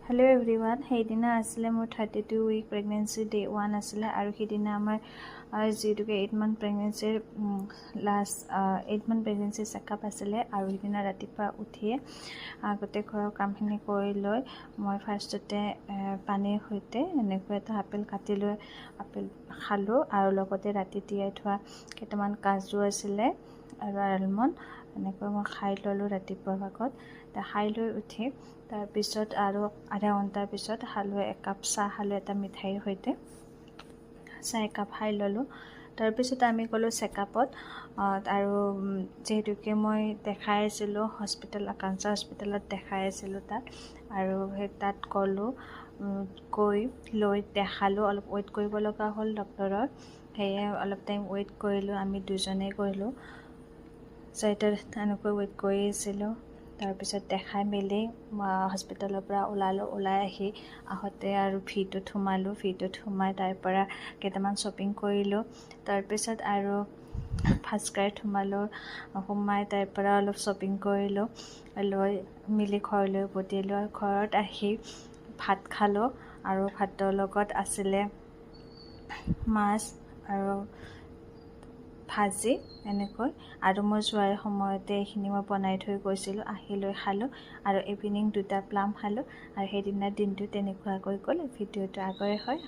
hello everyone সেইদিনা আছিলে মোৰ 32 উইক প্ৰেগনেন্সি ডে 1 আছিলে আৰু সেইদিনা আমাৰ যিটোকে 8 মান্থ প্ৰেগনেন্সিৰ লাষ্ট 8 মান্থ প্ৰেগনেন্সি চেকআপ আছিলে আৰু সেইদিনা ৰাতিপুৱা উঠিয়ে গোটেই ঘৰৰ কামখিনি কৰি লৈ মই ফাৰ্ষ্টতে পানীৰ সৈতে এনেকৈ এটা আপেল কাটি লৈ আপেল খালোঁ আৰু লগতে ৰাতি তিয়াই থোৱা কেইটামান কাজু আছিলে আৰু আলমণ্ড এনেকৈ মই খাই ল'লোঁ ৰাতিপুৱাৰ ভাগত খাই লৈ উঠি তাৰপিছত আৰু আধা ঘণ্টাৰ পিছত খালোঁ একাপ চাহ খালোঁ এটা মিঠাইৰ সৈতে চাহ একাপ খাই ল'লোঁ তাৰপিছত আমি গ'লোঁ চেকআপত আৰু যিহেতুকে মই দেখাই আছিলোঁ হস্পিটেল আকাংক্ষা হস্পিটেলত দেখাই আছিলোঁ তাত আৰু সেই তাত গ'লোঁ গৈ লৈ দেখালোঁ অলপ ৱেইট কৰিব লগা হ'ল ডক্টৰৰ সেয়ে অলপ টাইম ৱেইট কৰিলোঁ আমি দুজনেই কৰিলোঁ চাৰিটা এনেকৈ ৱেইট কৰি আছিলোঁ তাৰপিছত দেখাই মেলি হস্পিটেলৰ পৰা ওলাই আহি আহোঁতে আৰু ভিটোত সোমাই তাৰ পৰা কেইটামান শ্বপিং কৰিলোঁ তাৰপিছত আৰু ফাৰ্ষ্ট ক্ৰাইত সোমাই তাৰ পৰা অলপ শ্বপিং কৰিলোঁ লৈ মিলি ঘৰলৈ উভতিলোঁ আৰু ঘৰত আহি ভাত খালোঁ আৰু ভাতৰ লগত আছিলে মাছ আৰু ভাজি এনেকৈ আৰু মই যোৱাৰ সময়তে এইখিনি মই বনাই থৈ গৈছিলোঁ আহি লৈ খালোঁ আৰু ইভিনিং 2টা প্লাম খালোঁ আৰু সেইদিনাৰ দিনটো তেনেকুৱাকৈ গ'ল ভিডিঅ'টো আগৰে হয়